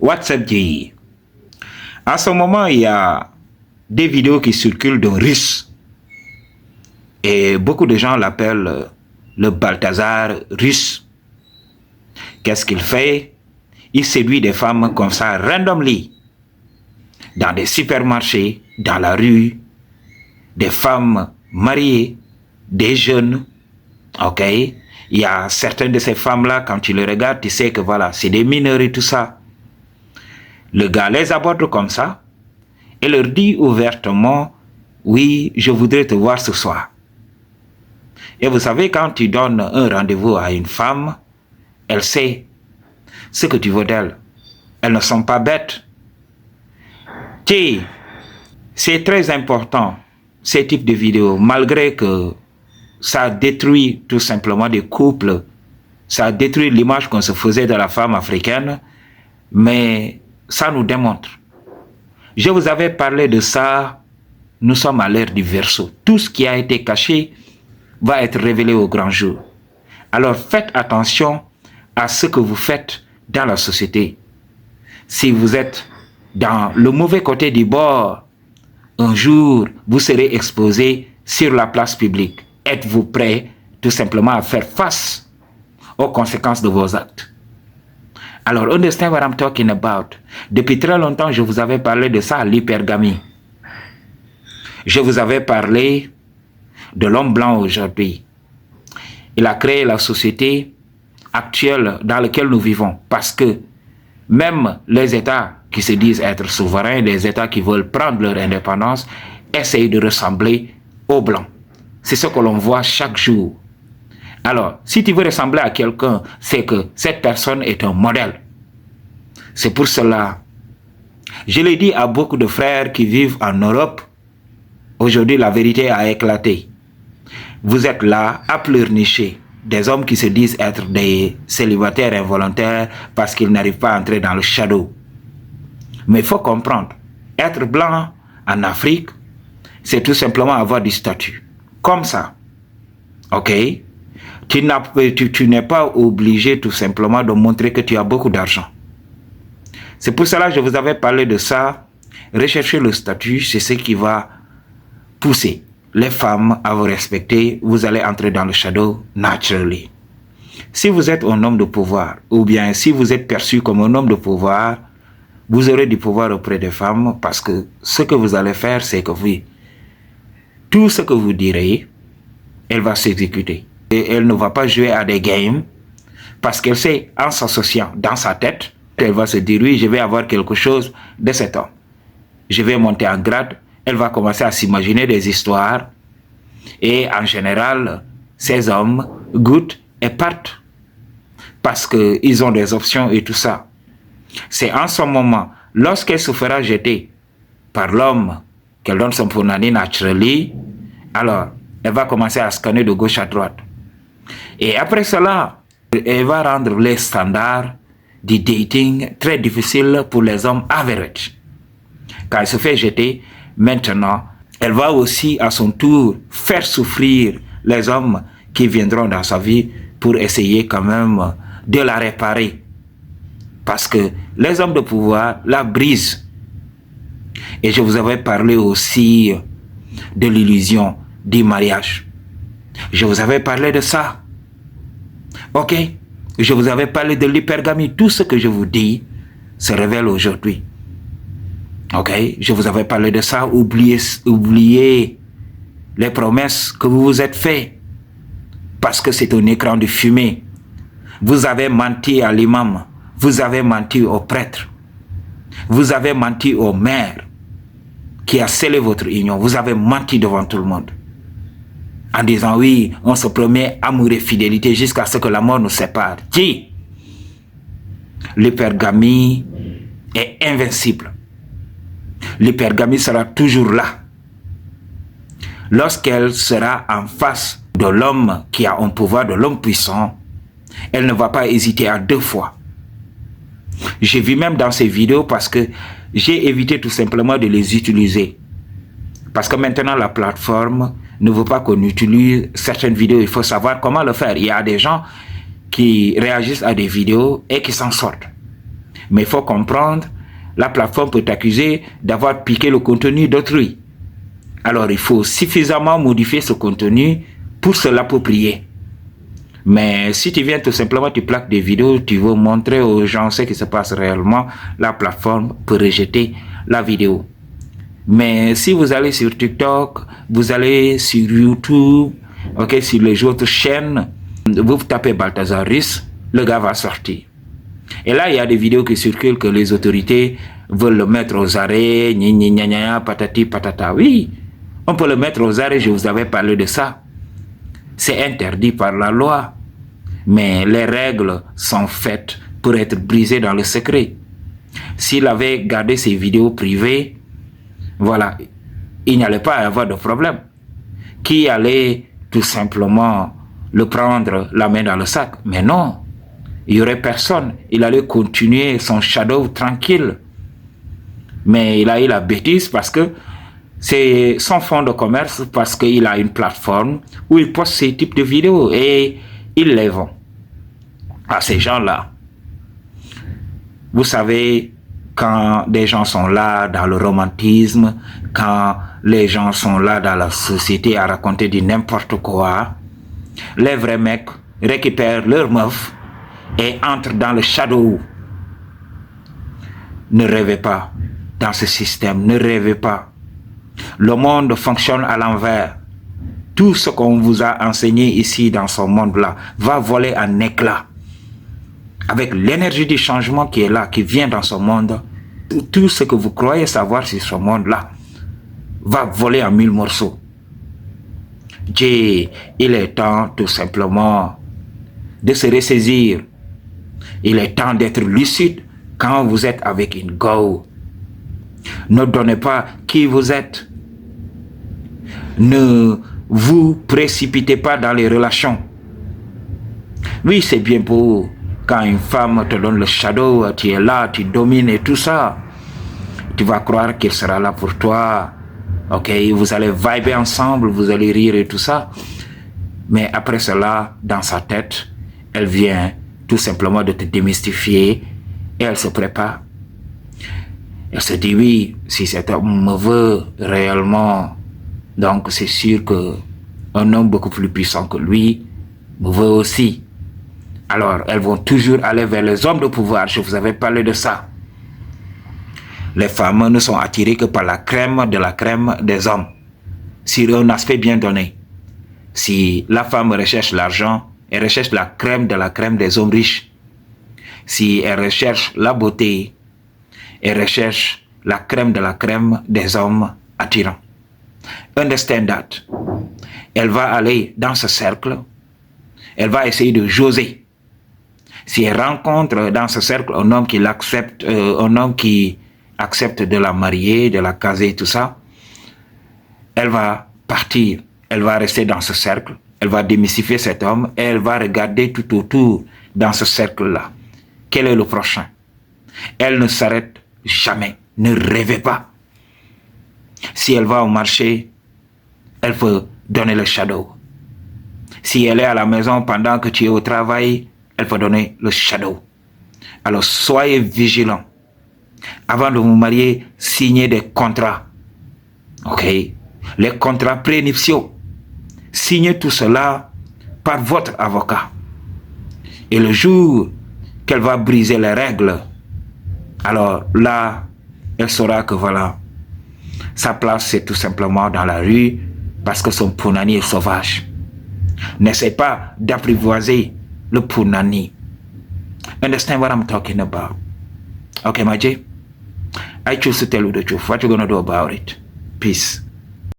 WhatsApp GI. En ce moment, il y a des vidéos qui circulent d'un russe. Et beaucoup de gens l'appellent le Balthazar russe. Qu'est-ce qu'il fait? Il séduit des femmes comme ça, randomly, dans des supermarchés, dans la rue, des femmes mariées, des jeunes, ok? Il y a certaines de ces femmes-là, quand tu les regardes, tu sais que voilà, c'est des mineurs et tout ça. Le gars les aborde comme ça et leur dit ouvertement, oui, je voudrais te voir ce soir. Et vous savez, quand tu donnes un rendez-vous à une femme, elle sait ce que tu veux d'elle. Elles ne sont pas bêtes. C'est très important, ces types de vidéos, malgré que ça détruit tout simplement des couples, ça détruit l'image qu'on se faisait de la femme africaine, mais ça nous démontre. Je vous avais parlé de ça, nous sommes à l'ère du Verseau. Tout ce qui a été caché va être révélé au grand jour. Alors faites attention à ce que vous faites dans la société. Si vous êtes dans le mauvais côté du bord, un jour vous serez exposé sur la place publique. Êtes-vous prêt tout simplement à faire face aux conséquences de vos actes? Alors, understand what I'm talking about. Depuis très longtemps, je vous avais parlé de ça, l'hypergamie. Je vous avais parlé de l'homme blanc aujourd'hui. Il a créé la société actuelle dans laquelle nous vivons. Parce que même les États qui se disent être souverains, les États qui veulent prendre leur indépendance, essayent de ressembler aux Blancs. C'est ce que l'on voit chaque jour. Alors, si tu veux ressembler à quelqu'un, c'est que cette personne est un modèle. C'est pour cela, je l'ai dit à beaucoup de frères qui vivent en Europe, aujourd'hui la vérité a éclaté. Vous êtes là à pleurnicher des hommes qui se disent être des célibataires involontaires parce qu'ils n'arrivent pas à entrer dans le shadow. Mais il faut comprendre, être blanc en Afrique, c'est tout simplement avoir du statut. Comme ça, ok? Tu n'es pas obligé tout simplement de montrer que tu as beaucoup d'argent. C'est pour cela que je vous avais parlé de ça. Rechercher le statut, c'est ce qui va pousser les femmes à vous respecter. Vous allez entrer dans le shadow naturally. Si vous êtes un homme de pouvoir, ou bien si vous êtes perçu comme un homme de pouvoir, vous aurez du pouvoir auprès des femmes parce que ce que vous allez faire, c'est que oui, tout ce que vous direz, elle va s'exécuter. Et elle ne va pas jouer à des games parce qu'elle sait, en s'associant dans sa tête, elle va se dire, oui, je vais avoir quelque chose de cet homme. Je vais monter en grade. Elle va commencer à s'imaginer des histoires. Et en général, ces hommes goûtent et partent parce qu'ils ont des options et tout ça. C'est en ce moment, lorsqu'elle se fera jeter par l'homme qu'elle donne son punani naturally, alors elle va commencer à scanner de gauche à droite. Et après cela, elle va rendre les standards du dating très difficiles pour les hommes average. Quand elle se fait jeter, maintenant, elle va aussi à son tour faire souffrir les hommes qui viendront dans sa vie pour essayer quand même de la réparer. Parce que les hommes de pouvoir la brisent. Et je vous avais parlé aussi de l'illusion du mariage. Je vous avais parlé de ça. Ok? Je vous avais parlé de l'hypergamie. Tout ce que je vous dis se révèle aujourd'hui. Ok? Je vous avais parlé de ça. Oubliez les promesses que vous vous êtes faites. Parce que c'est un écran de fumée. Vous avez menti à l'imam. Vous avez menti au prêtre. Vous avez menti au maire qui a scellé votre union. Vous avez menti devant tout le monde. En disant oui, on se promet amour et fidélité jusqu'à ce que la mort nous sépare. Qui? L'hypergamie est invincible. L'hypergamie sera toujours là. Lorsqu'elle sera en face de l'homme qui a un pouvoir, de l'homme puissant, elle ne va pas hésiter à deux fois. J'ai vu même dans ces vidéos parce que j'ai évité tout simplement de les utiliser. Parce que maintenant la plateforme ne veut pas qu'on utilise certaines vidéos. Il faut savoir comment le faire. Il y a des gens qui réagissent à des vidéos et qui s'en sortent. Mais il faut comprendre, la plateforme peut t'accuser d'avoir piqué le contenu d'autrui. Alors, il faut suffisamment modifier ce contenu pour se l'approprier. Mais si tu viens tout simplement, tu plaques des vidéos, tu veux montrer aux gens ce qui se passe réellement, la plateforme peut rejeter la vidéo. Mais si vous allez sur TikTok, vous allez sur YouTube, ok, sur les autres chaînes, vous tapez Balthasaris, le gars va sortir. Et là, il y a des vidéos qui circulent que les autorités veulent le mettre aux arrêts, patati patata. Oui, on peut le mettre aux arrêts, je vous avais parlé de ça. C'est interdit par la loi. Mais les règles sont faites pour être brisées dans le secret. S'il avait gardé ses vidéos privées, voilà, il n'y allait pas avoir de problème. Qui allait tout simplement le prendre la main dans le sac? Mais non, il n'y aurait personne. Il allait continuer son shadow tranquille. Mais il a eu la bêtise parce que c'est son fonds de commerce, parce qu'il a une plateforme où il poste ces types de vidéos et ils les vend à ces gens-là. Vous savez, quand des gens sont là dans le romantisme, quand les gens sont là dans la société à raconter du n'importe quoi, les vrais mecs récupèrent leur meuf et entrent dans le shadow. Ne rêvez pas dans ce système, ne rêvez pas. Le monde fonctionne à l'envers. Tout ce qu'on vous a enseigné ici dans ce monde-là va voler en éclats. Avec l'énergie du changement qui est là, qui vient dans ce monde, tout ce que vous croyez savoir sur ce monde-là va voler en 1000 morceaux. Il est temps tout simplement de se ressaisir. Il est temps d'être lucide quand vous êtes avec une go. Ne donnez pas qui vous êtes. Ne vous précipitez pas dans les relations. Oui, c'est bien beau. Quand une femme te donne le shadow, tu es là, tu domines et tout ça. Tu vas croire qu'elle sera là pour toi. Ok, vous allez vibrer ensemble, vous allez rire et tout ça. Mais après cela, dans sa tête, elle vient tout simplement de te démystifier et elle se prépare. Elle se dit oui, si cet homme me veut réellement, donc c'est sûr qu'un homme beaucoup plus puissant que lui me veut aussi. Alors, elles vont toujours aller vers les hommes de pouvoir. Je vous avais parlé de ça. Les femmes ne sont attirées que par la crème de la crème des hommes, sur un aspect bien donné. Si la femme recherche l'argent, elle recherche la crème de la crème des hommes riches. Si elle recherche la beauté, elle recherche la crème de la crème des hommes attirants. Understand that. Elle va aller dans ce cercle. Elle va essayer de joser. Si elle rencontre dans ce cercle un homme qui l'accepte, un homme qui accepte de la marier, de la caser, tout ça, elle va partir. Elle va rester dans ce cercle. Elle va démystifier cet homme et elle va regarder tout autour dans ce cercle-là. Quel est le prochain? Elle ne s'arrête jamais. Ne rêvez pas. Si elle va au marché, elle peut donner le shadow. Si elle est à la maison pendant que tu es au travail, elle peut donner le shadow. Alors soyez vigilants. Avant de vous marier, signez des contrats. Ok? Les contrats prénuptiaux. Signez tout cela par votre avocat. Et le jour qu'elle va briser les règles, alors là, elle saura que voilà, sa place c'est tout simplement dans la rue parce que son punani est sauvage. N'essaie pas d'apprivoiser le punani. Understand what I'm talking about? Okay, my J? I choose to tell you the truth. What you gonna do about it? Peace.